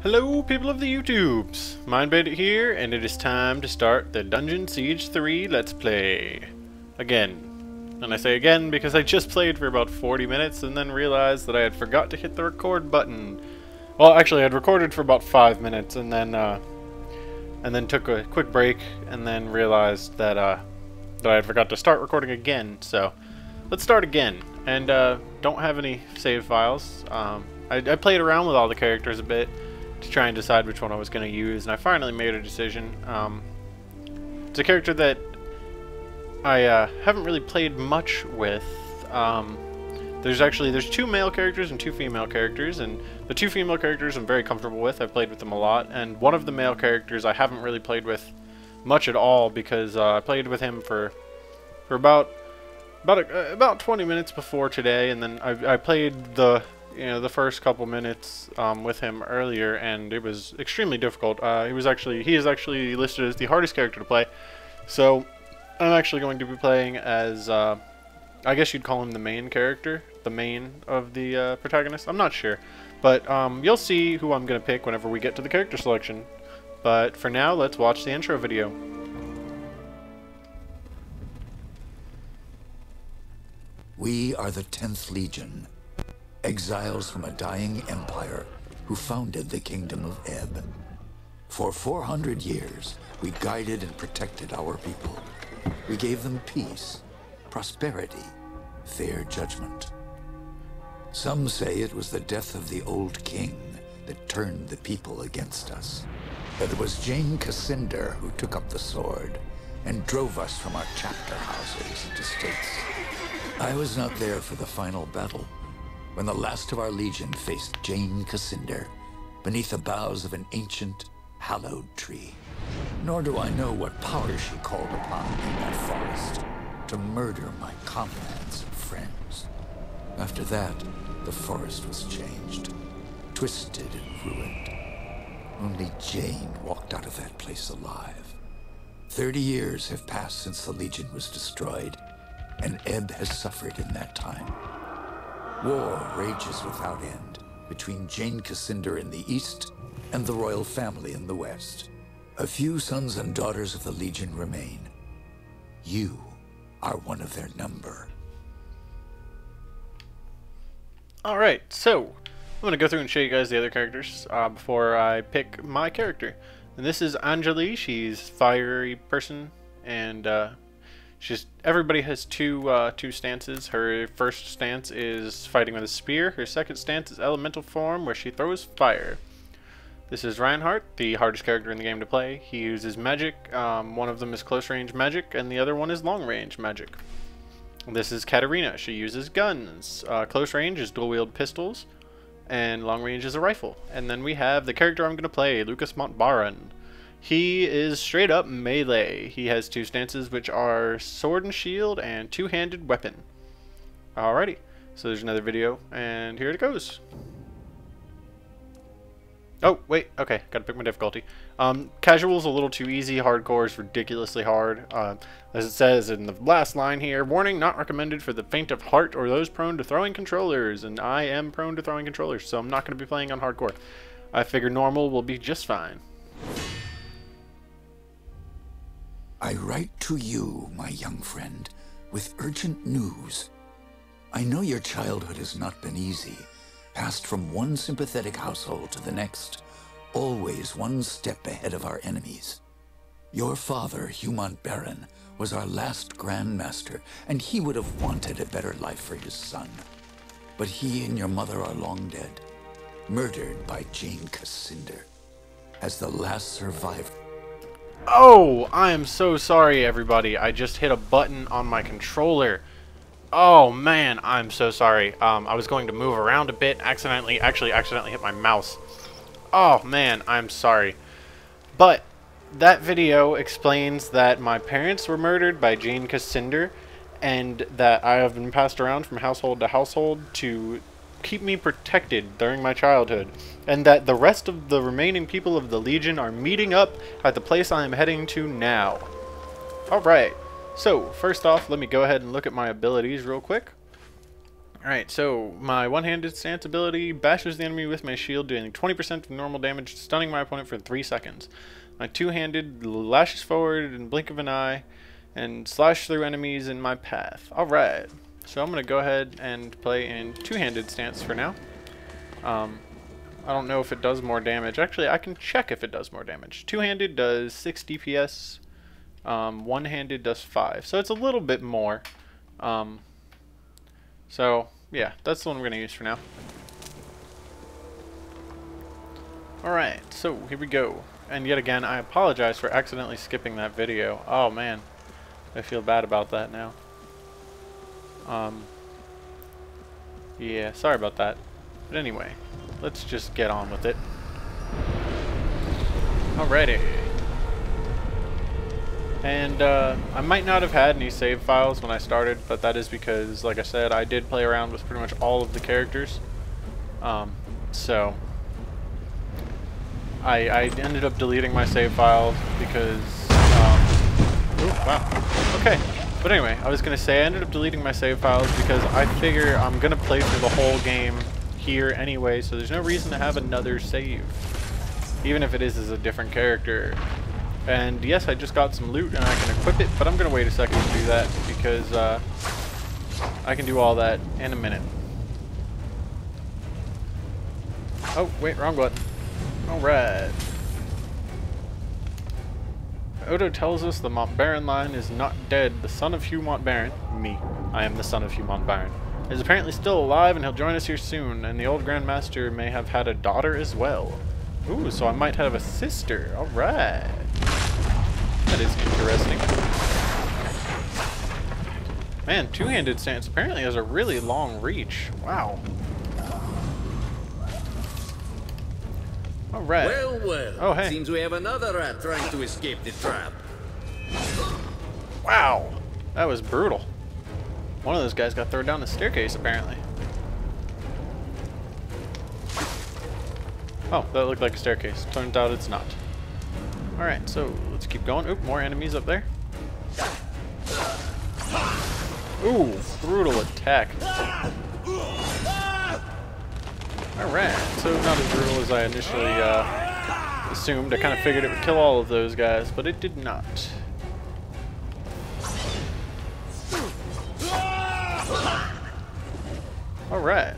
Hello people of the YouTubes! MindBandit here, and it is time to start the Dungeon Siege 3 Let's Play. Again. And I say again because I just played for about 40 minutes and then realized that I had forgot to hit the record button. Well, actually I'd recorded for about 5 minutes and then took a quick break and then realized that I had forgot to start recording again. So, let's start again. And don't have any save files. I played around with all the characters a bit to try and decide which one I was going to use, and I finally made a decision. It's a character that I haven't really played much with. There's two male characters and two female characters, and the two female characters I'm very comfortable with. I've played with them a lot, and one of the male characters I haven't really played with much at all because I played with him for about 20 minutes before today, and then I played the first couple minutes with him earlier, and it was extremely difficult. He is actually listed as the hardest character to play. So I'm actually going to be playing as I guess you'd call him the main character, the main of the protagonist. I'm not sure, but you'll see who I'm gonna pick whenever we get to the character selection. But for now, let's watch the intro video. We are the 10th Legion, exiles from a dying empire who founded the Kingdom of Ebb. For 400 years, we guided and protected our people. We gave them peace, prosperity, fair judgment. Some say it was the death of the old king that turned the people against us. But it was Jane Cassinder who took up the sword and drove us from our chapter houses and estates. I was not there for the final battle, when the last of our legion faced Jane Cassinder beneath the boughs of an ancient, hallowed tree. Nor do I know what power she called upon in that forest to murder my comrades and friends. After that, the forest was changed, twisted and ruined. Only Jane walked out of that place alive. 30 years have passed since the Legion was destroyed, and Ebb has suffered in that time. War rages without end between Jane Cassinder in the east and the royal family in the west. A few sons and daughters of the Legion remain. You are one of their number. Alright, so I'm going to go through and show you guys the other characters before I pick my character. And this is Anjali. She's fiery person, and everybody has two stances. Her first stance is fighting with a spear. Her second stance is elemental form, where she throws fire. This is Reinhardt, the hardest character in the game to play. He uses magic. One of them is close range magic, and the other one is long range magic. This is Katarina. She uses guns. Close range is dual wield pistols, and long range is a rifle. And then we have the character I'm going to play, Lucas Montbaran. He is straight up melee. He has two stances, which are sword and shield and two-handed weapon. Alrighty, so there's another video, and here it goes. Oh, wait, okay, gotta pick my difficulty. Casual's a little too easy, hardcore is ridiculously hard. As it says in the last line here, warning, not recommended for the faint of heart or those prone to throwing controllers, and I am prone to throwing controllers, so I'm not going to be playing on hardcore. I figure normal will be just fine. I write to you, my young friend, with urgent news. I know your childhood has not been easy, passed from one sympathetic household to the next, always one step ahead of our enemies. Your father, Hugh Montbaran, was our last Grand Master, and he would have wanted a better life for his son. But he and your mother are long dead, murdered by Jane Cassinder, as the last survivor. Oh, I am so sorry, everybody. I just hit a button on my controller. Oh, man, I'm so sorry. I was going to move around a bit, accidentally hit my mouse. Oh, man, I'm sorry. But that video explains that my parents were murdered by Jane Cassinder, and that I have been passed around from household to household to keep me protected during my childhood, and that the rest of the remaining people of the Legion are meeting up at the place I am heading to now. Alright, so first off, let me go ahead and look at my abilities real quick. Alright, so my one-handed stance ability bashes the enemy with my shield, doing 20% of normal damage, stunning my opponent for 3 seconds. My two-handed lashes forward in the blink of an eye and slash through enemies in my path. Alright, so I'm going to go ahead and play in two-handed stance for now. I don't know if it does more damage. Actually, I can check if it does more damage. Two-handed does 6 DPS, one-handed does 5, so it's a little bit more. So, yeah, that's the one we're going to use for now. Alright, so here we go. And yet again, I apologize for accidentally skipping that video. Oh man, I feel bad about that now. Yeah, sorry about that. But anyway, let's just get on with it. Alrighty. And I might not have had any save files when I started, but that is because, like I said, I did play around with pretty much all of the characters. So I ended up deleting my save files because ooh, wow. Okay. But anyway, I was gonna say I ended up deleting my save files because I figure I'm gonna play through the whole game here anyway, so there's no reason to have another save, even if it is as a different character. And yes, I just got some loot and I can equip it, but I'm going to wait a second to do that because I can do all that in a minute. Oh, wait, wrong button. Alright. Odo tells us the Montbaron line is not dead. The son of Hugh Montbaron, me, I am the son of Hugh Montbaron, is apparently still alive and he'll join us here soon, and the old Grand Master may have had a daughter as well. Ooh, so I might have a sister. Alright. That is interesting. Man, two-handed stance apparently has a really long reach. Wow. Alright. Well, well. Oh, hey. Seems we have another rat trying to escape the trap. Wow. That was brutal. One of those guys got thrown down the staircase, apparently. Oh, that looked like a staircase. Turns out it's not. Alright, so let's keep going. Oop, more enemies up there. Ooh, brutal attack. Alright, so not as brutal as I initially assumed. I kind of figured it would kill all of those guys, but it did not. Alright.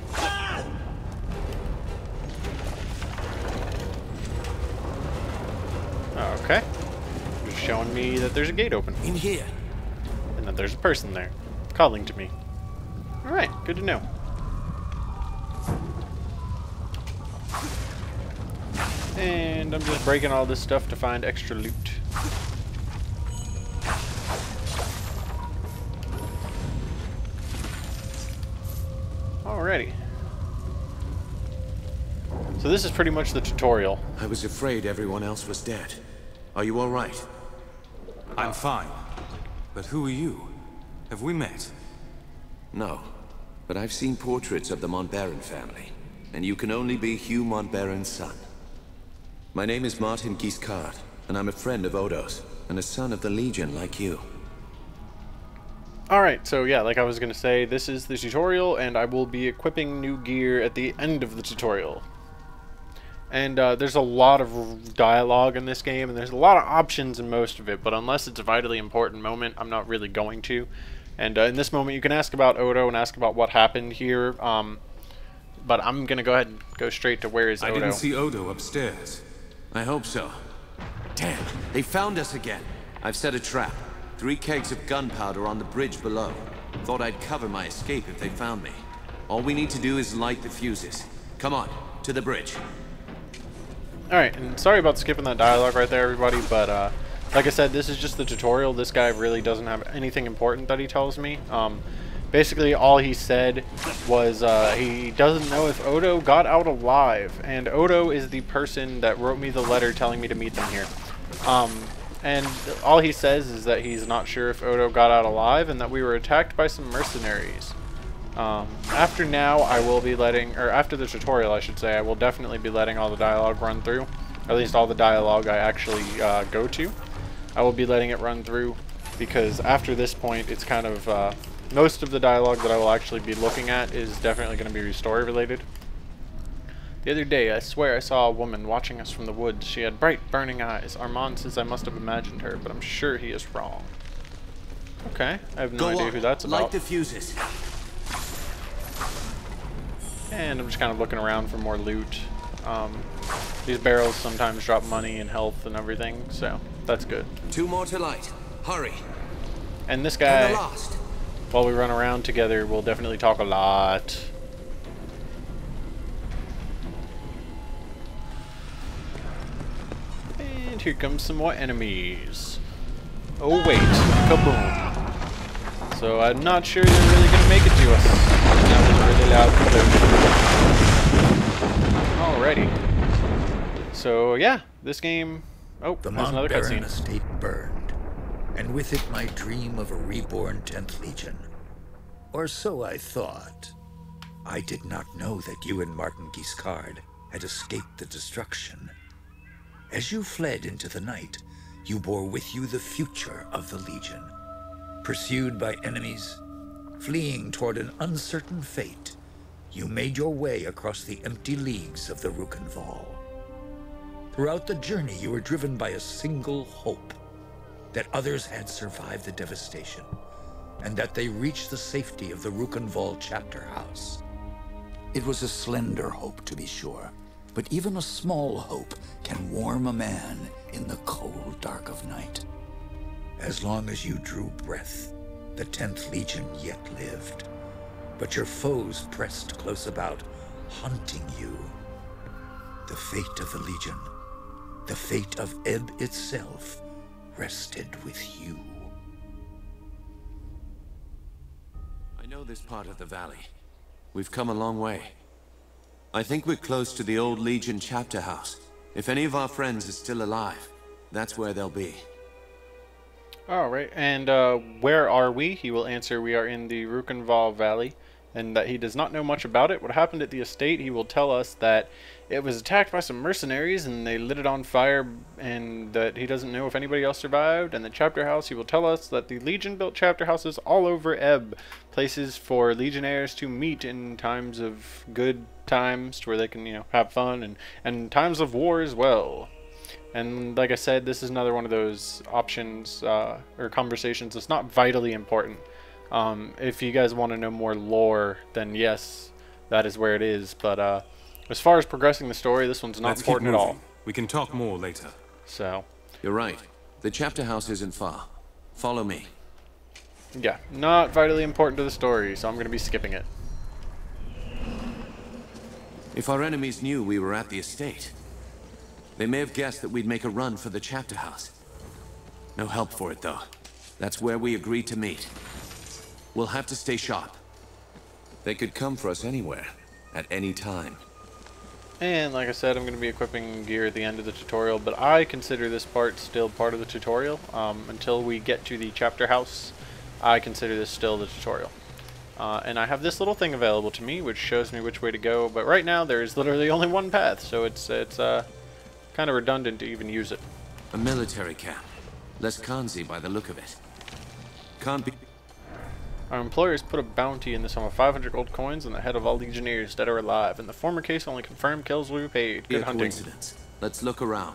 Okay. Just showing me that there's a gate open. In here. And that there's a person there, calling to me. Alright, good to know. And I'm just breaking all this stuff to find extra loot. Alrighty. So this is pretty much the tutorial. I was afraid everyone else was dead. Are you all right? I'm fine. But who are you? Have we met? No. But I've seen portraits of the Montbaron family. And you can only be Hugh Montbaron's son. My name is Martin Giscard, and I'm a friend of Odo's, and a son of the Legion like you. Alright, so yeah, like I was going to say, this is the tutorial, and I will be equipping new gear at the end of the tutorial. And there's a lot of dialogue in this game, and there's a lot of options in most of it, but unless it's a vitally important moment, I'm not really going to. And in this moment, you can ask about Odo and ask about what happened here, but I'm going to go ahead and go straight to where is Odo. I didn't see Odo upstairs. I hope so. Damn, they found us again. I've set a trap. 3 kegs of gunpowder on the bridge below. Thought I'd cover my escape if they found me. All we need to do is light the fuses. Come on, to the bridge. Alright, and sorry about skipping that dialogue right there, everybody, but like I said, this is just the tutorial. This guy really doesn't have anything important that he tells me. Basically, all he said was he doesn't know if Odo got out alive, and Odo is the person that wrote me the letter telling me to meet them here. And all he says is that he's not sure if Odo got out alive and that we were attacked by some mercenaries. After now, I will be letting, or after the tutorial, I should say, I will definitely be letting all the dialogue run through. At least all the dialogue I actually go to. I will be letting it run through because after this point, it's kind of most of the dialogue that I will actually be looking at is definitely going to be story related. The other day, I swear I saw a woman watching us from the woods. She had bright, burning eyes. Armand says I must have imagined her, but I'm sure he is wrong. Okay, I have no idea who that's about. Light the fuses. And I'm just kind of looking around for more loot. These barrels sometimes drop money and health and everything, so that's good. 2 more to light. Hurry. And this And guy, the last. while we run around together, will definitely talk a lot. And here comes some more enemies. Oh wait, kaboom. So I'm not sure they're really going to make it to us. That was a really loud explosion. Alrighty. So yeah, this game... Oh, The there's Mount another Baron cutscene. estate burned, and with it my dream of a reborn 10th Legion. Or so I thought. I did not know that you and Martin Guiscard had escaped the destruction. As you fled into the night, you bore with you the future of the Legion. Pursued by enemies, fleeing toward an uncertain fate, you made your way across the empty leagues of the Rukenval. Throughout the journey, you were driven by a single hope: that others had survived the devastation, and that they reached the safety of the Rukenval chapter house. It was a slender hope, to be sure, but even a small hope can warm a man in the cold dark of night. As long as you drew breath, the 10th Legion yet lived, but your foes pressed close about, hunting you. The fate of the Legion, the fate of Ebb itself, rested with you. I know this part of the valley. We've come a long way. I think we're close to the old Legion chapter house. If any of our friends is still alive, that's where they'll be. Alright, and where are we? He will answer, we are in the Rukenval Valley, and that he does not know much about it. What happened at the estate, he will tell us that it was attacked by some mercenaries and they lit it on fire, and that he doesn't know if anybody else survived. And the chapter house, he will tell us that the Legion built chapter houses all over Ebb, places for legionnaires to meet in times of good times, where they can, you know, have fun, and times of war as well. And like I said, this is another one of those options or conversations that's not vitally important. If you guys want to know more lore, then yes, that is where it is. But as far as progressing the story, this one's not important at all. We can talk more later. So, You're right. The chapter house isn't far. Follow me. yeah, not vitally important to the story, so I'm going to be skipping it. If our enemies knew we were at the estate, they may have guessed that we'd make a run for the chapter house. No help for it, though. That's where we agreed to meet. We'll have to stay sharp. They could come for us anywhere, at any time. And like I said, I'm going to be equipping gear at the end of the tutorial, but I consider this part still part of the tutorial. Until we get to the chapter house, I consider this still the tutorial. And I have this little thing available to me, which shows me which way to go, but right now there is literally only one path, so it's kind of redundant to even use it. A military camp. Less Kanzi by the look of it. Can't be... Our employers put a bounty in the sum of 500 gold coins on the head of all legionnaires, dead or alive. In the former case, only confirmed kills will be paid. Good hunting. Coincidence. Let's look around.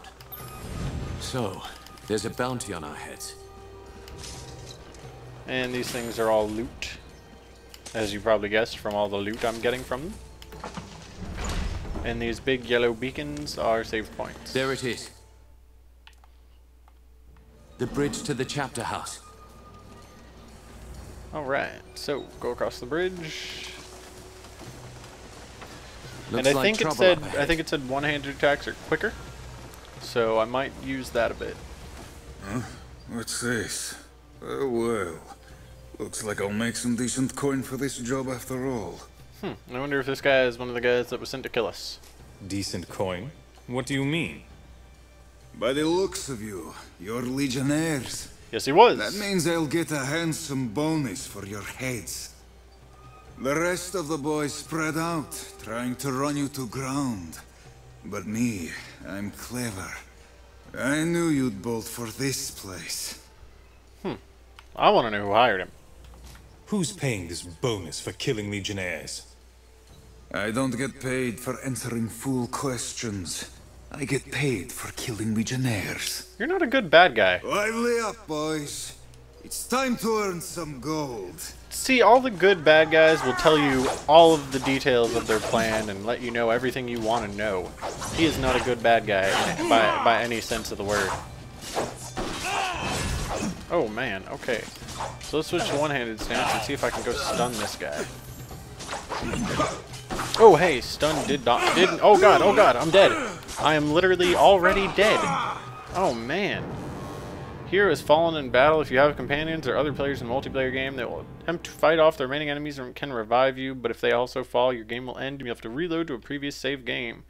So, there's a bounty on our heads. And these things are all loot, as you probably guessed from all the loot I'm getting from them. And these big yellow beacons are save points. There it is. The bridge to the chapter house. Alright, so go across the bridge. Looks And I like think trouble up ahead. it said one-handed attacks are quicker. So I might use that a bit. Huh? What's this? Oh well. Looks like I'll make some decent coin for this job after all. I wonder if this guy is one of the guys that was sent to kill us. Decent coin? What do you mean? By the looks of you, you're legionnaires. Yes, he was. That means I'll get a handsome bonus for your heads. The rest of the boys spread out, trying to run you to ground. But me, I'm clever. I knew you'd bolt for this place. I want to know who hired him. Who's paying this bonus for killing Legionnaires? I don't get paid for answering fool questions. I get paid for killing Legionnaires. You're not a good bad guy. Lively up, boys. It's time to earn some gold. See, all the good bad guys will tell you all of the details of their plan and let you know everything you want to know. He is not a good bad guy by any sense of the word. Oh man, okay. So let's switch to one-handed stance and see if I can go stun this guy. Oh hey, stun didn't. Oh god, I'm dead. I am literally already dead. Oh man. Hero has fallen in battle. If you have companions or other players in a multiplayer game, they will attempt to fight off the remaining enemies and can revive you, but if they also fall, your game will end and you have to reload to a previous save game.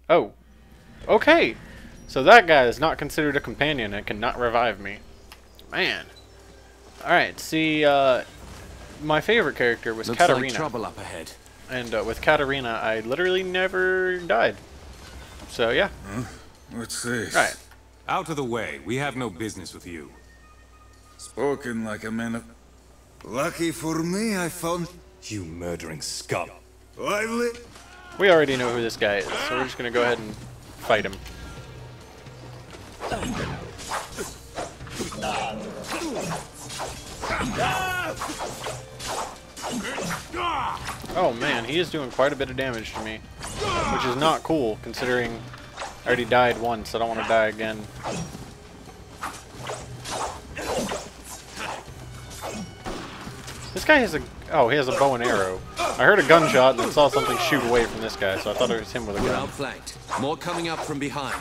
Oh. Okay. So that guy is not considered a companion and cannot revive me. Man. Alright, see, my favorite character was Katarina. Looks like trouble up ahead. And with Katarina, I literally never died. So, yeah. Huh? What's this? Right. Out of the way. We have no business with you. Spoken like a man of... Lucky for me, I found... You murdering scum. Lively... We already know who this guy is, so we're just going to go ahead and fight him. Oh man, he is doing quite a bit of damage to me, which is not cool considering I already died once. I don't want to die again. This guy has a... Oh, he has a bow and arrow. I heard a gunshot and saw something shoot away from this guy, so I thought it was him with a We're gun. outflanked. More coming up from behind.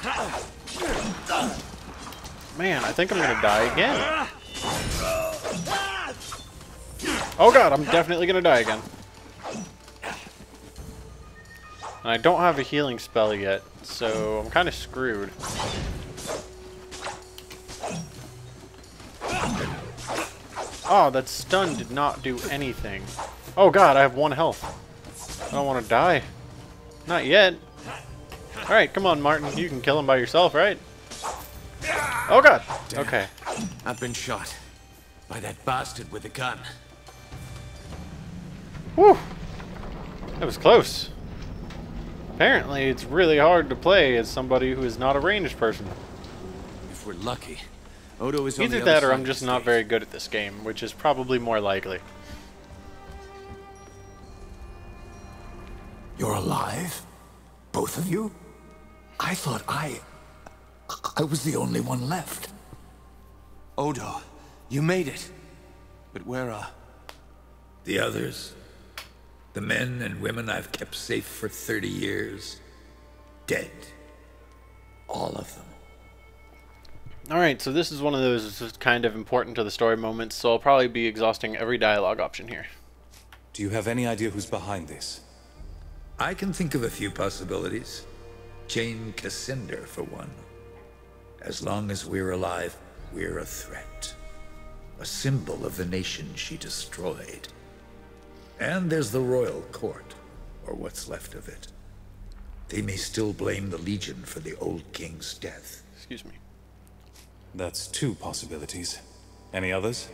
Man, I think I'm gonna die again. Oh god, I'm definitely gonna die again. And I don't have a healing spell yet, so I'm kind of screwed. Oh, that stun did not do anything. Oh god, I have 1 health. I don't want to die. Not yet. Alright, come on, Martin. You can kill him by yourself, right? Oh god! Damn. Okay. I've been shot. By that bastard with a gun. Whew! That was close. Apparently, it's really hard to play as somebody who is not a ranged person. If we're lucky. Odo is on Either the that other or I'm side just of the not stage. very good at this game, which is probably more likely. You're alive? Both of you? I thought I was the only one left. Odo, you made it. But where are... The others? The men and women I've kept safe for 30 years? Dead. All of them. Alright, so this is one of those kind of important to the story moments, so I'll probably be exhausting every dialogue option here. Do you have any idea who's behind this? I can think of a few possibilities. Jane Cassinder, for one. As long as we're alive, we're a threat. A symbol of the nation she destroyed. And there's the royal court, or what's left of it. They may still blame the Legion for the old king's death. Excuse me. That's 2 possibilities. Any others?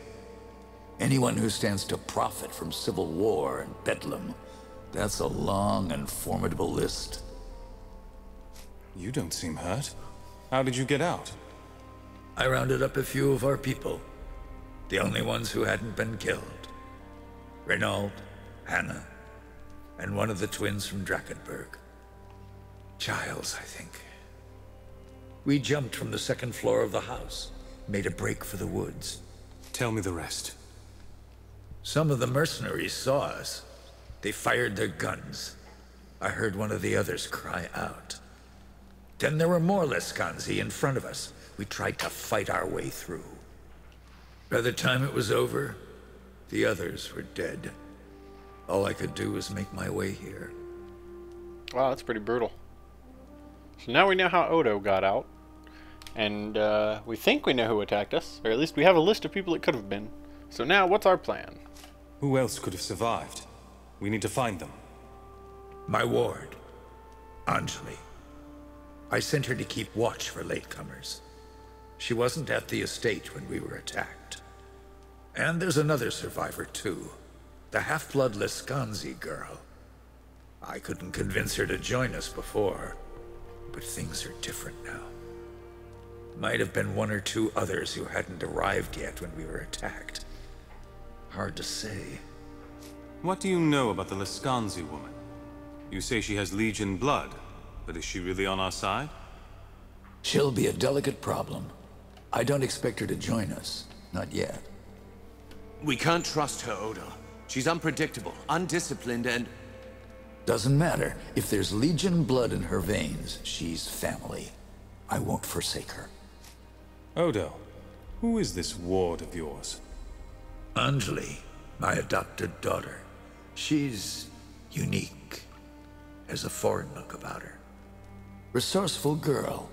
Anyone who stands to profit from civil war and bedlam. That's a long and formidable list. You don't seem hurt. How did you get out? I rounded up a few of our people. The only ones who hadn't been killed. Renaud, Hannah, and one of the twins from Drakenberg. Giles, I think. We jumped from the 2nd floor of the house, made a break for the woods. Tell me the rest. Some of the mercenaries saw us. They fired their guns. I heard one of the others cry out. Then there were more Lescanzi in front of us. We tried to fight our way through. By the time it was over, the others were dead. All I could do was make my way here. Wow, that's pretty brutal. So now we know how Odo got out. And we think we know who attacked us. Or at least we have a list of people it could have been. So now, what's our plan? Who else could have survived? We need to find them. My ward, Anjali. I sent her to keep watch for latecomers. She wasn't at the estate when we were attacked. And there's another survivor, too. The half-blood Lescanzi girl. I couldn't convince her to join us before, but things are different now. Might have been one or two others who hadn't arrived yet when we were attacked. Hard to say. What do you know about the Lescanzi woman? You say she has Legion blood, but is she really on our side? She'll be a delicate problem. I don't expect her to join us. Not yet. We can't trust her, Odo. She's unpredictable, undisciplined, and... Doesn't matter. If there's Legion blood in her veins, she's family. I won't forsake her. Odo, who is this ward of yours? Anjali, my adopted daughter. She's unique. Has a foreign look about her. Resourceful girl.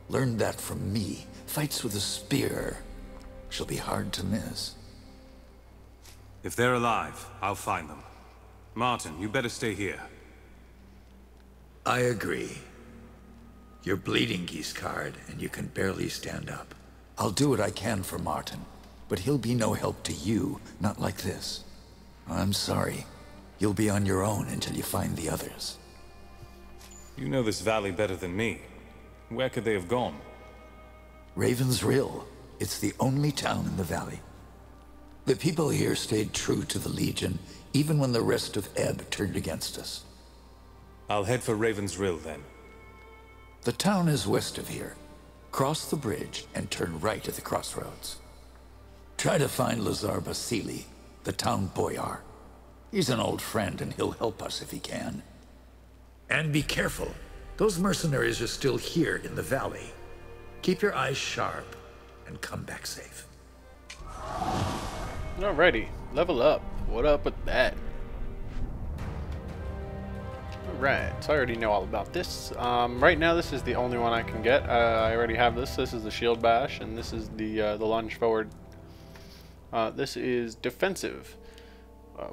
Learned that from me. Fights with a spear. She'll be hard to miss. If they're alive, I'll find them. Martin, you better stay here. I agree. You're bleeding, Giscard, and you can barely stand up. I'll do what I can for Martin, but he'll be no help to you, not like this. I'm sorry. You'll be on your own until you find the others. You know this valley better than me. Where could they have gone? Raven's Rill. It's the only town in the valley. The people here stayed true to the Legion, even when the rest of Ebb turned against us. I'll head for Raven's Rill, then. The town is west of here. Cross the bridge and turn right at the crossroads. Try to find Lazar Basili, the town boyar. He's an old friend and he'll help us if he can. And be careful. Those mercenaries are still here in the valley. Keep your eyes sharp and come back safe. Alrighty, level up. What up with that? Alright, so I already know all about this. Right now this is the only one I can get. I already have this. This is the shield bash, and this is the lunge forward. This is defensive.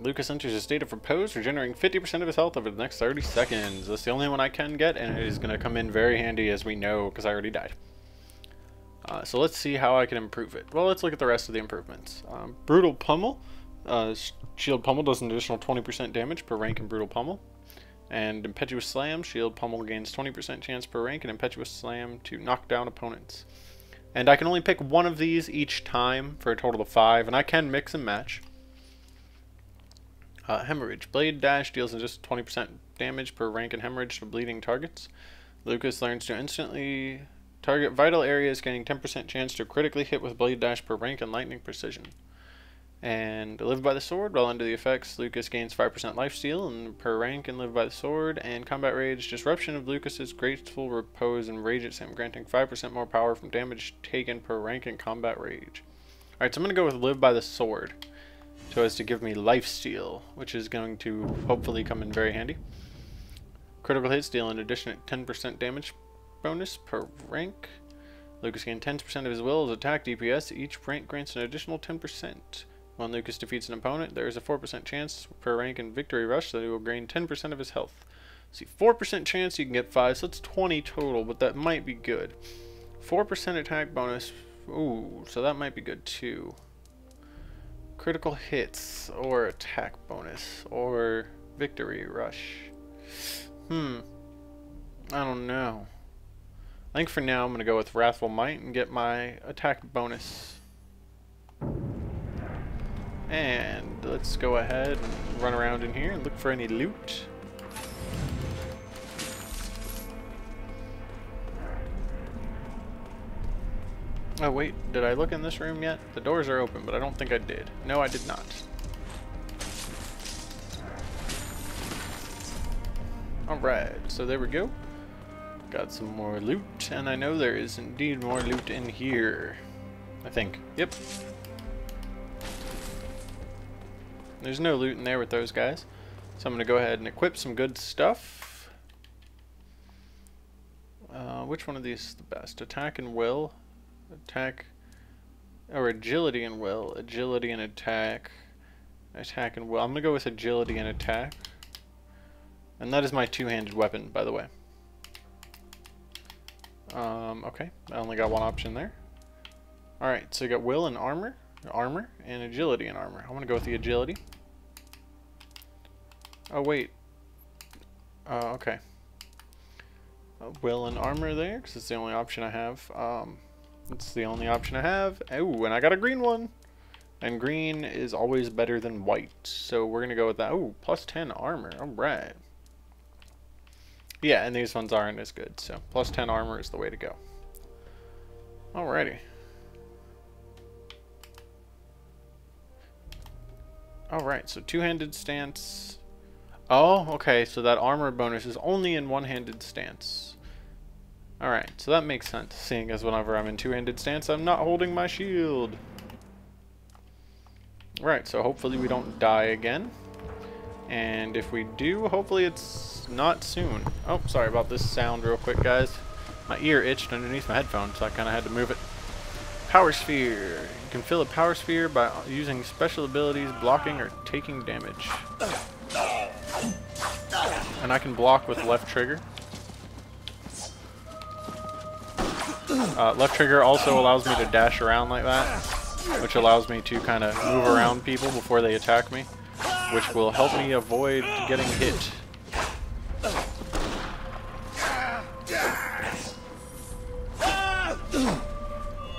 Lucas enters a state of repose, regenerating 50% of his health over the next 30 seconds. That's the only one I can get, and it is going to come in very handy, as we know, because I already died. So let's see how I can improve it. Well, let's look at the rest of the improvements. Brutal Pummel. Shield Pummel does an additional 20% damage per rank in Brutal Pummel. And Impetuous Slam. Shield Pummel gains 20% chance per rank in Impetuous Slam to knock down opponents. And I can only pick one of these each time for a total of 5, and I can mix and match. Hemorrhage. Blade Dash deals an additional 20% damage per rank in Hemorrhage to bleeding targets. Lucas learns to instantly target vital areas, gaining 10% chance to critically hit with Blade Dash per rank and Lightning Precision. And Live by the Sword. While under the effects, Lucas gains 5% lifesteal and per rank in Live by the Sword. And Combat Rage. Disruption of Lucas's Graceful Repose and Rage at him, granting 5% more power from damage taken per rank in Combat Rage. Alright, so I'm going to go with Live by the Sword, so as to give me lifesteal, which is going to hopefully come in very handy. Critical hits deal an additional 10% damage bonus per rank. Lucas gains 10% of his will as attack DPS. Each rank grants an additional 10%. When Lucas defeats an opponent, there is a 4% chance per rank in Victory Rush that he will gain 10% of his health. See, 4% chance you can get 5, so that's 20 total, but that might be good. 4% attack bonus. Ooh, so that might be good too. Critical hits, or attack bonus, or Victory Rush. I don't know. I think for now I'm going to go with Wrathful Might and get my attack bonus. And let's go ahead and run around in here and look for any loot. Oh wait, did I look in this room yet? The doors are open, but I don't think I did. No, I did not. Alright, so there we go. Got some more loot, and I know there is indeed more loot in here. I think. Yep. There's no loot in there with those guys. So I'm going to go ahead and equip some good stuff. Which one of these is the best? Attack and will? Attack, or agility and will. Agility and attack. Attack and will. I'm going to go with agility and attack. And that is my two-handed weapon, by the way. Okay, I only got one option there. Alright, so you got will and armor. armor and agility and armor. I want to go with the agility. Oh wait. Okay. Will and armor there, because it's the only option I have. It's the only option I have. Oh, and I got a green one. And green is always better than white. So we're going to go with that. Oh, plus 10 armor. Alright. Yeah, and these ones aren't as good. So plus 10 armor is the way to go. Alrighty. Alright, so two-handed stance. Oh, okay, so that armor bonus is only in one-handed stance. Alright, so that makes sense, seeing as whenever I'm in two-handed stance, I'm not holding my shield. Right, so hopefully we don't die again. And if we do, hopefully it's not soon. Oh, sorry about this sound real quick, guys. My ear itched underneath my headphones, so I kind of had to move it. Power Sphere. You can fill a Power Sphere by using special abilities, blocking, or taking damage. And I can block with left trigger. Left trigger also allows me to dash around like that, which allows me to kind of move around people before they attack me, which will help me avoid getting hit.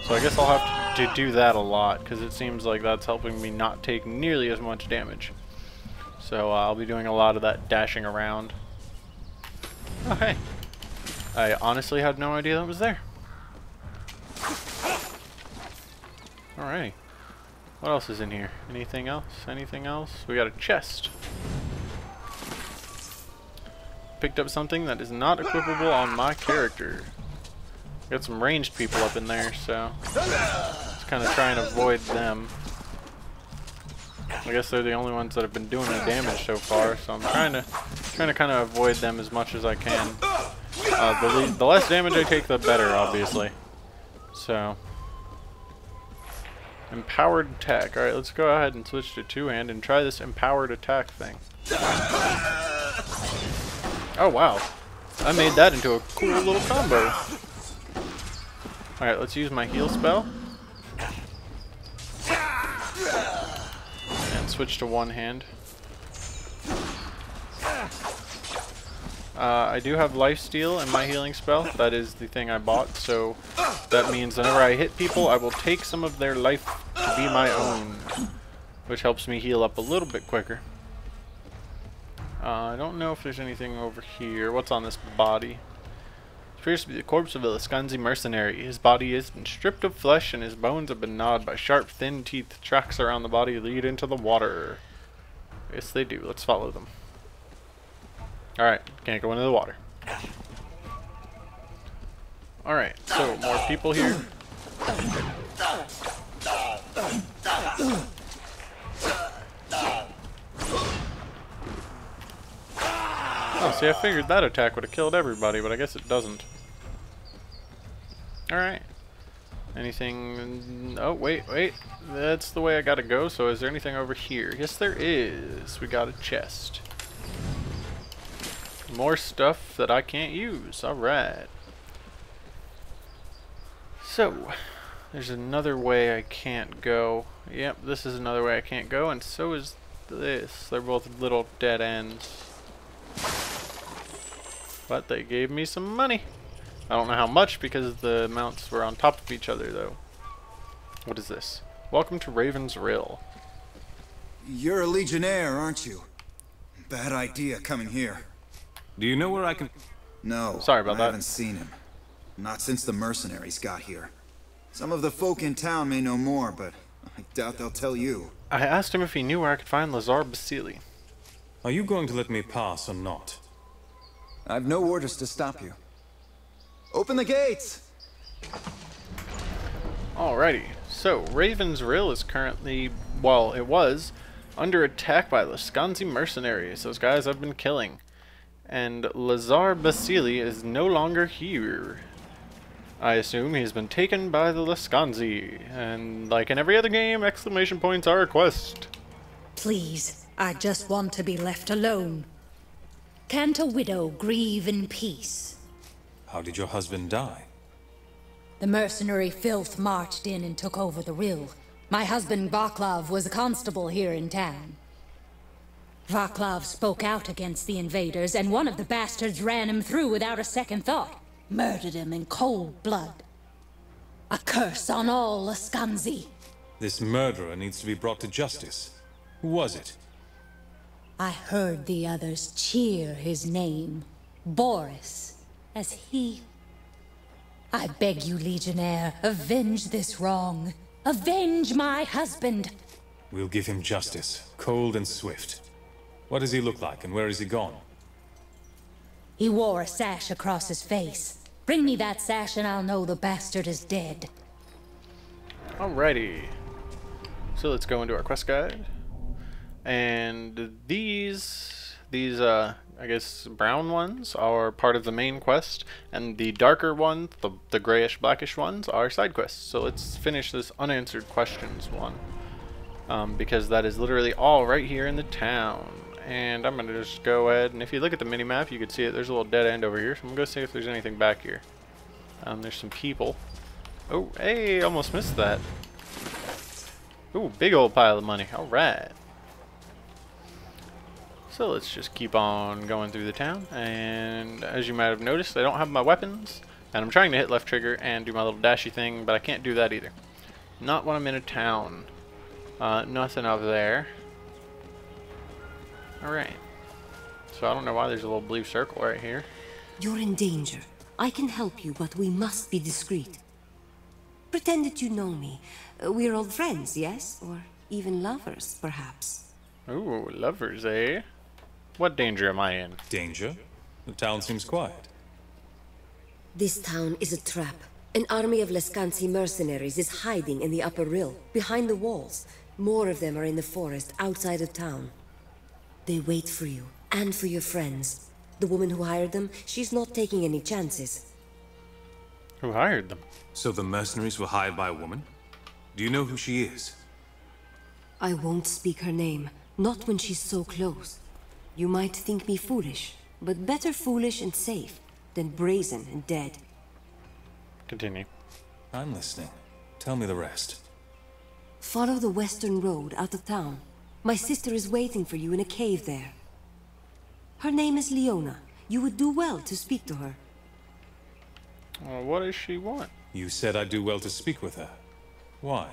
So I guess I'll have to do that a lot, because it seems like that's helping me not take nearly as much damage. So I'll be doing a lot of that dashing around. Oh hey, I honestly had no idea that was there. Alrighty. What else is in here? Anything else? Anything else? We got a chest. Picked up something that is not equipable on my character. Got some ranged people up in there, so just kind of trying to avoid them. I guess they're the only ones that have been doing the damage so far, so I'm trying to kind of avoid them as much as I can. The less damage I take, the better, obviously. So, empowered attack. All right, let's go ahead and switch to two-hand and try this empowered attack thing. Oh wow, I made that into a cool little combo. Alright, let's use my heal spell. And switch to one hand. I do have lifesteal in my healing spell. That is the thing I bought, so that means whenever I hit people, I will take some of their life to be my own, which helps me heal up a little bit quicker. I don't know if there's anything over here. What's on this body? Appears to be the corpse of a Lascanzi mercenary. His body has been stripped of flesh and his bones have been gnawed by sharp, thin teeth. Tracks around the body lead into the water. Yes, they do. Let's follow them. Alright, can't go into the water. Alright, so more people here. Oh, see, I figured that attack would have killed everybody, but I guess it doesn't. Alright. Anything... Oh, wait. That's the way I gotta go, so is there anything over here? Yes, there is. We got a chest. More stuff that I can't use. Alright. So, there's another way I can't go. Yep, this is another way I can't go, and so is this. They're both little dead ends. But they gave me some money. I don't know how much because the amounts were on top of each other though. What is this? Welcome to Raven's Rill. You're a legionnaire, aren't you? Bad idea coming here. Do you know where I can... No, sorry about that. I haven't seen him. Not since the mercenaries got here. Some of the folk in town may know more, but I doubt they'll tell you. I asked him if he knew where I could find Lazar Basili. Are you going to let me pass or not? I've no orders to stop you. Open the gates! Alrighty, so Raven's Rill is currently, well, it was, under attack by Lascanzi mercenaries, those guys I've been killing. And Lazar Basili is no longer here. I assume he's been taken by the Lascanzi, and like in every other game, exclamation points are a quest. Please, I just want to be left alone. Can't a widow grieve in peace? How did your husband die? The mercenary filth marched in and took over the rill. My husband Vaclav was a constable here in town. Vaclav spoke out against the invaders, and one of the bastards ran him through without a second thought. Murdered him in cold blood. A curse on all Laskanzi. This murderer needs to be brought to justice. Who was it? I heard the others cheer his name. Boris, as he... I beg you, Legionnaire, avenge this wrong. Avenge my husband! We'll give him justice, cold and swift. What does he look like, and where has he gone? He wore a sash across his face. Bring me that sash and I'll know the bastard is dead. Alrighty. So let's go into our quest guide. And these I guess brown ones are part of the main quest, and the darker ones, the grayish blackish ones, are side quests. So let's finish this unanswered questions one, because that is literally all right here in the town. And I'm gonna just go ahead, and if you look at the mini map, you can see it. There's a little dead end over here. So I'm gonna go see if there's anything back here. There's some people. Oh, hey, almost missed that. Ooh, big old pile of money. All right. So let's just keep on going through the town, and as you might have noticed, I don't have my weapons, and I'm trying to hit left trigger and do my little dashy thing, but I can't do that either. Not when I'm in a town. Nothing up there. Alright. So I don't know why there's a little blue circle right here. You're in danger. I can help you, but we must be discreet. Pretend that you know me. We're old friends, yes? Or even lovers, perhaps. Ooh, lovers, eh? What danger am I in? Danger? The town seems quiet. This town is a trap. An army of Laskansi mercenaries is hiding in the upper rill, behind the walls. More of them are in the forest outside of town. They wait for you, and for your friends. The woman who hired them, she's not taking any chances. Who hired them? So the mercenaries were hired by a woman? Do you know who she is? I won't speak her name, not when she's so close. You might think me foolish, but better foolish and safe than brazen and dead. Continue. I'm listening. Tell me the rest. Follow the western road out of town. My sister is waiting for you in a cave there. Her name is Leona. You would do well to speak to her. Well, what does she want? You said I'd do well to speak with her. Why?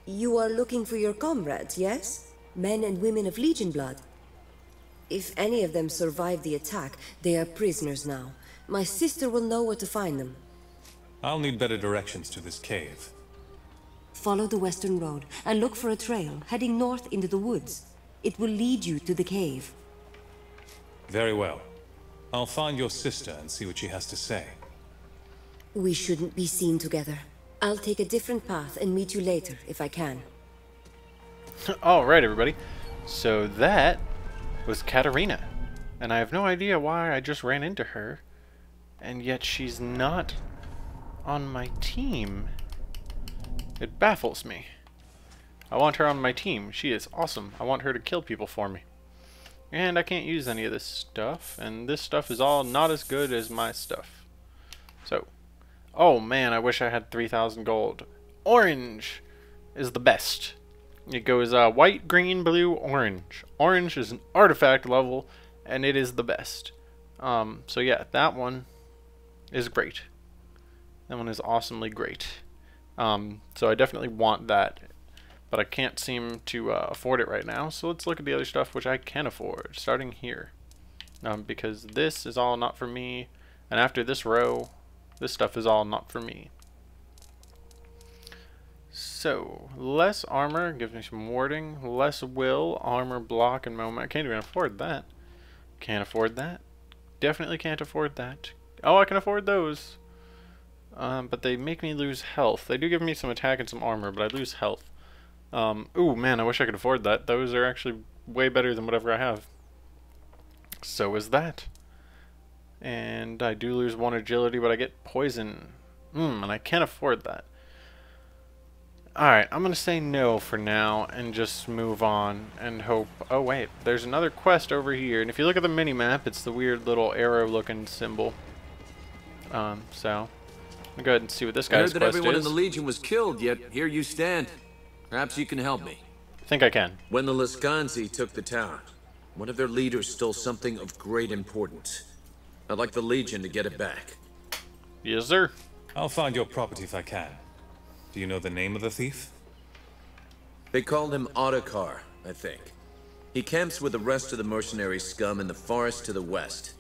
You are looking for your comrades, yes? Men and women of Legion blood. If any of them survived the attack, they are prisoners now. My sister will know where to find them. I'll need better directions to this cave. Follow the western road and look for a trail heading north into the woods. It will lead you to the cave. Very well. I'll find your sister and see what she has to say. We shouldn't be seen together. I'll take a different path and meet you later, if I can. Alright, everybody. So that was Katarina. And I have no idea why I just ran into her. And yet she's not on my team. It baffles me. I want her on my team. She is awesome. I want her to kill people for me. And I can't use any of this stuff. And this stuff is all not as good as my stuff. So, oh man, I wish I had 3,000 gold. Orange is the best. It goes white, green, blue, orange. Orange is an artifact level, and it is the best. So yeah, that one is great. That one is awesomely great. So I definitely want that, but I can't seem to afford it right now. So let's look at the other stuff which I can afford, starting here. Because this is all not for me, and after this row, this stuff is all not for me. So, less armor gives me some warding, less will, armor, block, and moment. I can't even afford that. Can't afford that. Definitely can't afford that. Oh, I can afford those. But they make me lose health. They do give me some attack and some armor, but I lose health. Ooh, man, I wish I could afford that. Those are actually way better than whatever I have. So is that. And I do lose 1 agility, but I get poison. And I can't afford that. Alright, I'm going to say no for now and just move on and hope... Oh, wait. There's another quest over here. And if you look at the mini-map, it's the weird little arrow-looking symbol. So... I'm going to go ahead and see what this guy's I heard that quest everyone in is. the Legion was killed, yet here you stand. Perhaps you can help me. I think I can. When the Lascanzi took the town, one of their leaders stole something of great importance. I'd like the Legion to get it back. Yes, sir. I'll find your property if I can. Do you know the name of the thief? They called him Ottokar, I think. He camps with the rest of the mercenary scum in the forest to the west.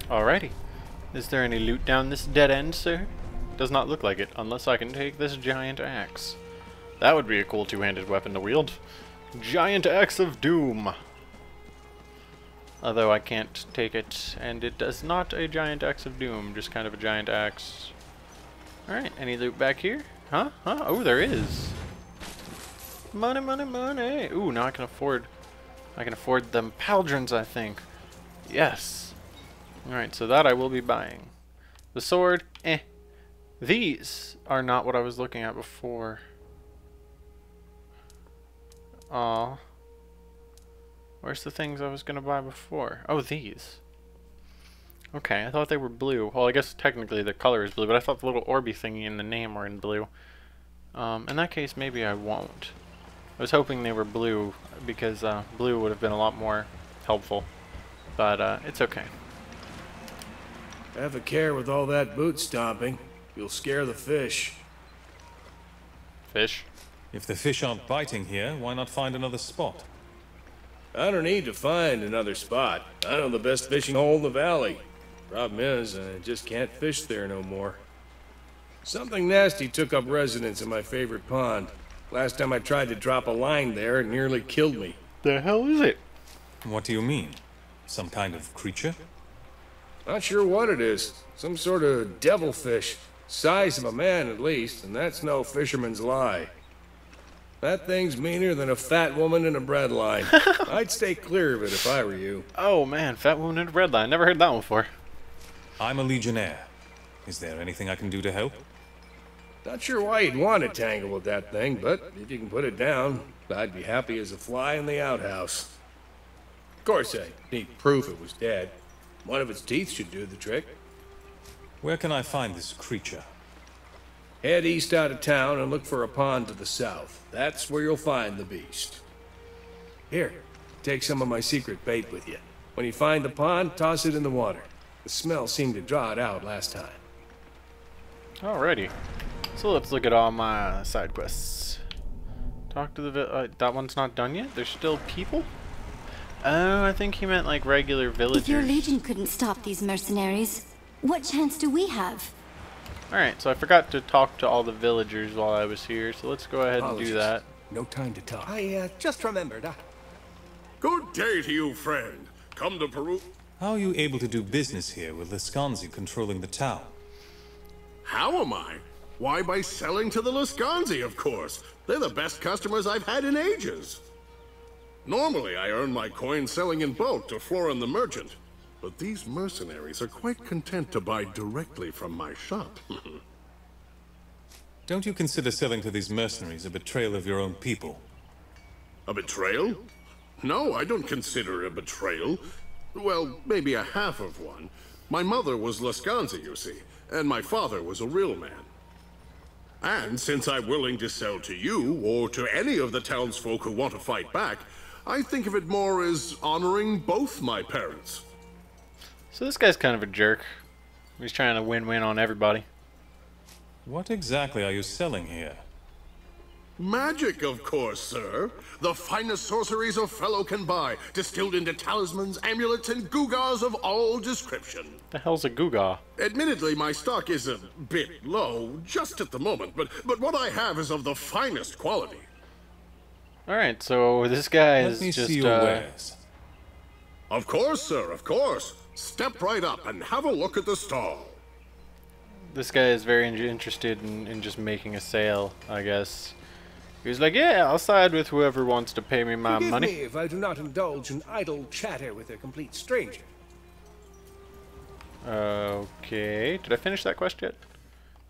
Alrighty. Is there any loot down this dead end, sir? Does not look like it, unless I can take this giant axe. That would be a cool two-handed weapon to wield. Giant Axe of Doom. Although I can't take it, and it does not a giant axe of doom, just kind of a giant axe. Alright, any loot back here? Huh? Huh? Oh, there is. Money, money, money. Ooh, now I can afford them pauldrons, I think. Yes. Alright, so that I will be buying. The sword, eh. These are not what I was looking at before. Aw. Where's the things I was going to buy before? Oh, these. Okay, I thought they were blue. Well, I guess technically the color is blue, but I thought the little Orby thingy and the name were in blue. In that case, maybe I won't. I was hoping they were blue, because blue would have been a lot more helpful. But it's okay. Have a care with all that boot stomping. You'll scare the fish. Fish? If the fish aren't biting here, why not find another spot? I don't need to find another spot. I know the best fishing hole in the valley. Problem is, I just can't fish there no more. Something nasty took up residence in my favorite pond. Last time I tried to drop a line there, it nearly killed me. The hell is it? What do you mean? Some kind of creature? Not sure what it is. Some sort of devilfish. Size of a man, at least, and that's no fisherman's lie. That thing's meaner than a fat woman in a bread line. I'd stay clear of it if I were you. Oh man, fat woman in a bread line. Never heard that one before. I'm a legionnaire. Is there anything I can do to help? Not sure why you'd want to tangle with that thing, but if you can put it down, I'd be happy as a fly in the outhouse. Of course, I need proof it was dead. One of its teeth should do the trick. Where can I find this creature? Head east out of town and look for a pond to the south. That's where you'll find the beast. Here, take some of my secret bait with you. When you find the pond, toss it in the water. The smell seemed to draw it out last time. Alrighty. So let's look at all my side quests. Talk to the that one's not done yet? There's still people? Oh, I think he meant like regular villagers. If your legion couldn't stop these mercenaries, what chance do we have? Alright, so I forgot to talk to all the villagers while I was here, so let's go ahead and do that. No time to talk. I just remembered. Good day to you, friend. Come to Peru. How are you able to do business here with Lascanzi controlling the town? How am I? Why, by selling to the Lascanzi, of course. They're the best customers I've had in ages. Normally, I earn my coin selling in bulk to Florin the merchant. But these mercenaries are quite content to buy directly from my shop. Don't you consider selling to these mercenaries a betrayal of your own people? A betrayal? No, I don't consider it a betrayal. Well, maybe a half of one. My mother was Lascanzi, you see, and my father was a real man. And since I'm willing to sell to you, or to any of the townsfolk who want to fight back, I think of it more as honoring both my parents. So this guy's kind of a jerk. He's trying to win-win on everybody. What exactly are you selling here? Magic, of course, sir. The finest sorceries a fellow can buy, distilled into talismans, amulets, and gewgaws of all description. The hell's a gewgaw? Admittedly, my stock is a bit low, just at the moment, but what I have is of the finest quality. Alright, so this guy is Let me just, see your wares. Of course, sir, of course. Step right up and have a look at the stall. This guy is very interested in just making a sale, I guess. He was like, yeah, I'll side with whoever wants to pay me my money. Forgive me if I do not indulge in idle chatter with a complete stranger. Okay. Did I finish that quest yet?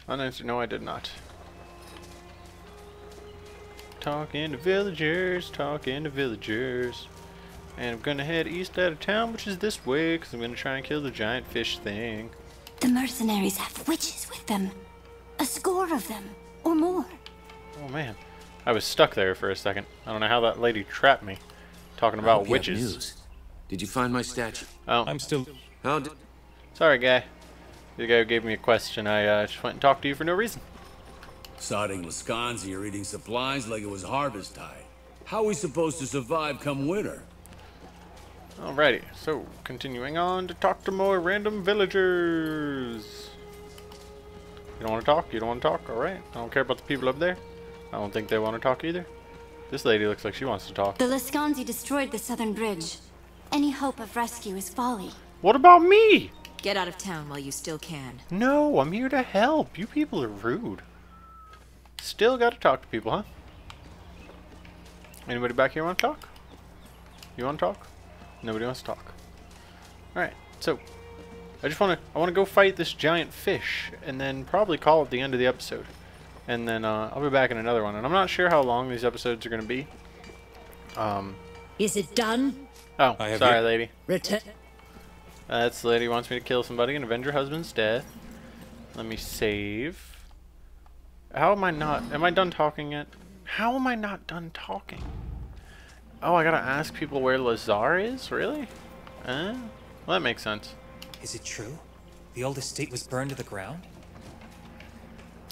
Unanswered. No, I did not. Talking to villagers, talking to villagers. And I'm gonna head east out of town, which is this way, because I'm gonna try and kill the giant fish thing. The mercenaries have witches with them. A score of them, or more. Oh man, I was stuck there for a second. I don't know how that lady trapped me. Talking I about hope you have witches. news. Did you find my statue? Oh, I'm still... How did... sorry, guy. The guy who gave me a question. I just went and talked to you for no reason. Sodding Wisconsin are eating supplies like it was harvest time. How are we supposed to survive come winter? Alrighty, so continuing on to talk to more random villagers. You don't want to talk? You don't want to talk? Alright. I don't care about the people up there. I don't think they want to talk either. This lady looks like she wants to talk. The Lascanzi destroyed the southern bridge. Any hope of rescue is folly. What about me? Get out of town while you still can. No, I'm here to help. You people are rude. Still gotta talk to people, huh? Anybody back here want to talk? You want to talk? Nobody wants to talk. Alright, so I want to go fight this giant fish and then probably call it the end of the episode. And then I'll be back in another one. And I'm not sure how long these episodes are going to be. Is it done? Oh, sorry, lady. Return. That's the lady who wants me to kill somebody and avenge her husband's death. Let me save. How am I not... Am I done talking yet? How am I not done talking? Oh, I gotta ask people where Lazar is? Really? Well, that makes sense. Is it true? The old estate was burned to the ground?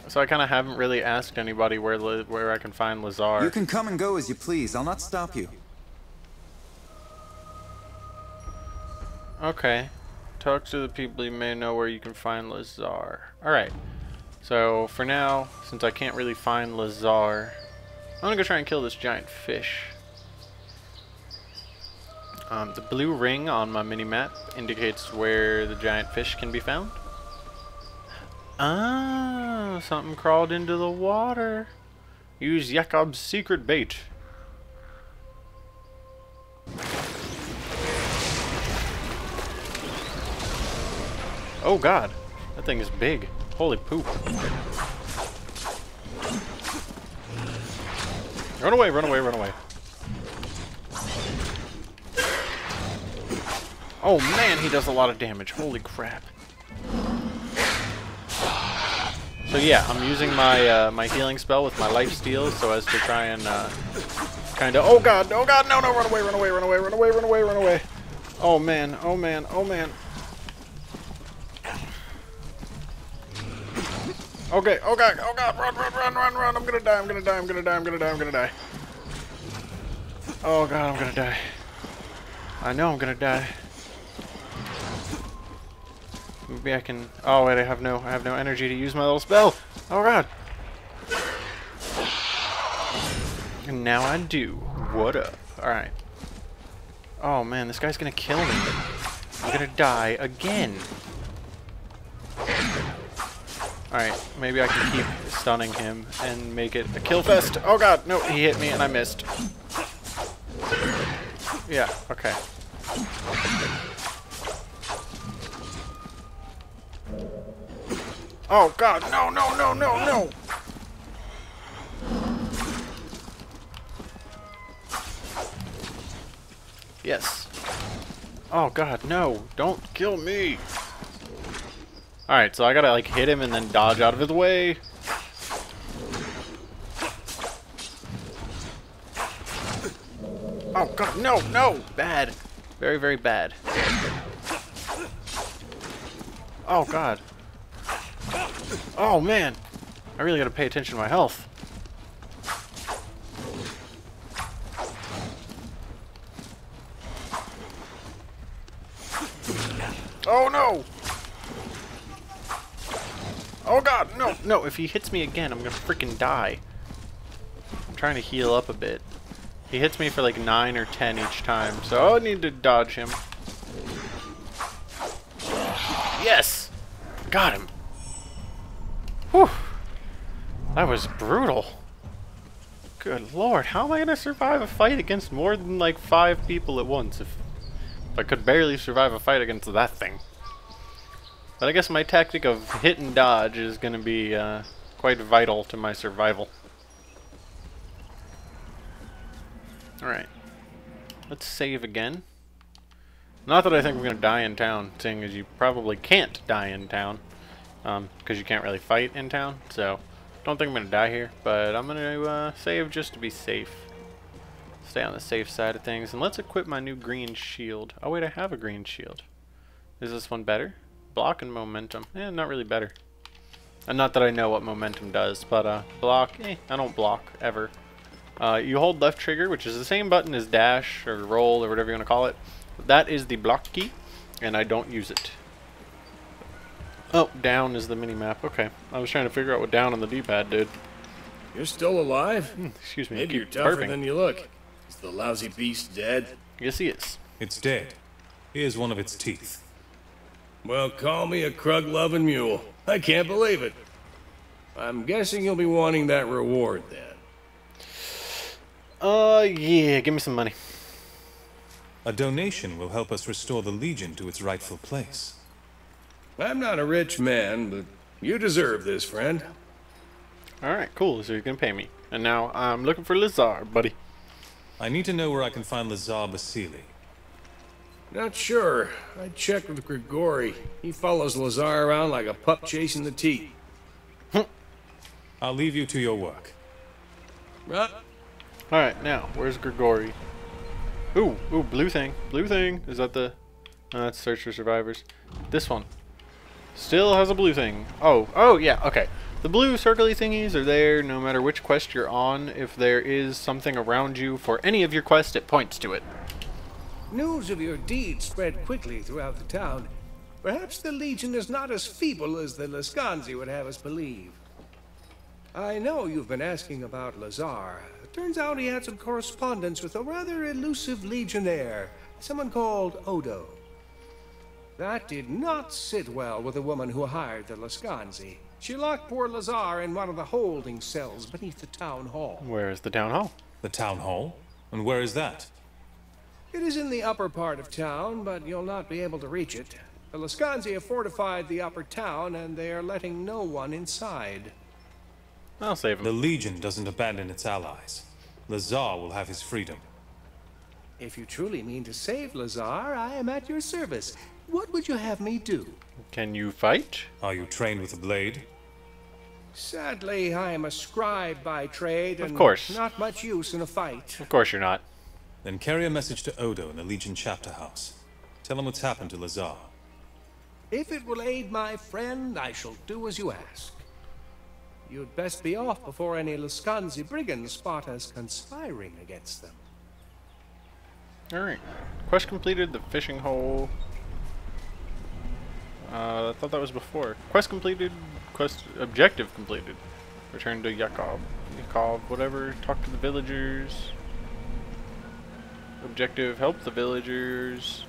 So I kind of haven't really asked anybody where I can find Lazar. You can come and go as you please. I'll not stop you. Okay. Talk to the people you may know where you can find Lazar. Alright. So, for now, since I can't really find Lazar, I'm gonna go try and kill this giant fish. The blue ring on my mini-map indicates where the giant fish can be found. Ah, something crawled into the water. Use Jakob's secret bait. Oh god, that thing is big. Holy poop. Run away, run away, run away. Oh man, he does a lot of damage. Holy crap. So yeah, I'm using my my healing spell with my life steal so as to try and kind of... Oh god, no, no, run away, run away, run away, run away, run away, run away. Oh man, oh man, oh man. Okay, oh god, run, run, run, run, run. I'm gonna die, I'm gonna die, I'm gonna die, I'm gonna die, I'm gonna die. Oh god, I'm gonna die. I know I'm gonna die. Maybe I can... Oh wait, I have no energy to use my little spell. Oh god. And now I do. What up? Alright. Oh man, this guy's gonna kill me. I'm gonna die again. Alright, maybe I can keep stunning him and make it a kill fest. Oh god, no, he hit me and I missed. Yeah, okay. Oh god, no, no, no, no, no! Yes. Oh god, no, don't kill me! Alright, so I gotta like hit him and then dodge out of his way. Oh god, no, no! Bad. Very, very bad. Oh god. Oh man! I really gotta pay attention to my health. Oh no! Oh god, no, no, if he hits me again, I'm gonna freaking die. I'm trying to heal up a bit. He hits me for like 9 or 10 each time, so I need to dodge him. Yes! Got him! Whew! That was brutal. Good lord, how am I gonna survive a fight against more than like 5 people at once if I could barely survive a fight against that thing? But I guess my tactic of hit and dodge is going to be quite vital to my survival. Alright. Let's save again. Not that I think we're going to die in town, seeing as you probably can't die in town. Because you can't really fight in town. So, Don't think I'm going to die here, but I'm going to save just to be safe. Stay on the safe side of things. And let's equip my new green shield. Oh wait, I have a green shield. Is this one better? Block and momentum. Not really better. And not that I know what momentum does, but block, I don't block, ever. You hold left trigger, which is the same button as dash, or roll, or whatever you want to call it. That is the block key, and I don't use it. Oh, down is the mini-map. Okay. I was trying to figure out what down on the D-pad did. You're still alive? Excuse me. Maybe you're tougher than you look. Is the lousy beast dead? Yes, he is. It's dead. Here's one of its teeth. Well, call me a crug-loving mule. I can't believe it. I'm guessing you'll be wanting that reward, then. Yeah, give me some money. A donation will help us restore the Legion to its rightful place. I'm not a rich man, but you deserve this, friend. Alright, cool. So you're going to pay me. And now I'm looking for Lazar, buddy. I need to know where I can find Lazar Basili. Not sure. I checked with Grigori. He follows Lazar around like a pup chasing the teat. I'll leave you to your work. Alright, now, where's Grigori? Ooh, blue thing. Blue thing. Is that the... that's search for survivors. This one. Still has a blue thing. Oh, yeah, okay. The blue circly thingies are there no matter which quest you're on. If there is something around you for any of your quests, it points to it. News of your deeds spread quickly throughout the town. Perhaps the Legion is not as feeble as the Lascanzi would have us believe. I know you've been asking about Lazar. It turns out he had some correspondence with a rather elusive legionnaire, someone called Odo. That did not sit well with the woman who hired the Lascanzi. She locked poor Lazar in one of the holding cells beneath the town hall. Where is the town hall? The town hall? And where is that? It is in the upper part of town, but you'll not be able to reach it. The Lascanzi have fortified the upper town, and they are letting no one inside. I'll save him. The Legion doesn't abandon its allies. Lazar will have his freedom. If you truly mean to save Lazar, I am at your service. What would you have me do? Can you fight? Are you trained with a blade? Sadly, I am a scribe by trade, and of course. Not much use in a fight. Of course you're not. Then carry a message to Odo in the Legion chapter house. Tell him what's happened to Lazar. If it will aid my friend, I shall do as you ask. You'd best be off before any Lascanzi brigands spot us conspiring against them. Alright. Quest completed, the fishing hole. I thought that was before. Quest completed, objective completed. Return to Yakov, whatever, talk to the villagers. Objective, help the villagers.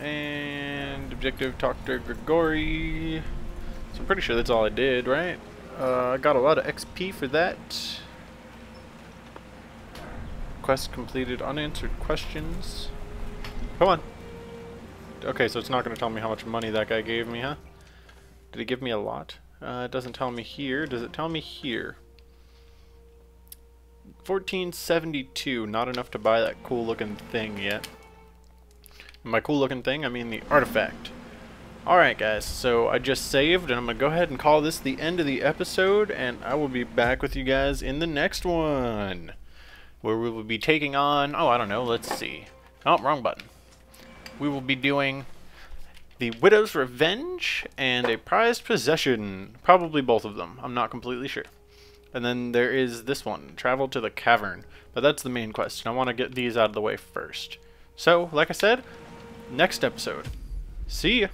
And objective, talk to Grigori. So I'm pretty sure that's all I did, right? I got a lot of XP for that. Quest completed, unanswered questions. Come on. Okay, so it's not going to tell me how much money that guy gave me, huh? Did he give me a lot? It doesn't tell me here. Does it tell me here? 1472, not enough to buy that cool looking thing yet. And by cool looking thing, I mean the artifact. Alright guys, so I just saved and I'm going to go ahead and call this the end of the episode, and I will be back with you guys in the next one, where we will be taking on, I don't know, let's see. Oh, wrong button. We will be doing the Widow's Revenge and a prized possession, probably both of them, I'm not completely sure. And then there is this one, Travel to the Cavern, but that's the main quest, and I want to get these out of the way first. So, like I said, next episode. See ya!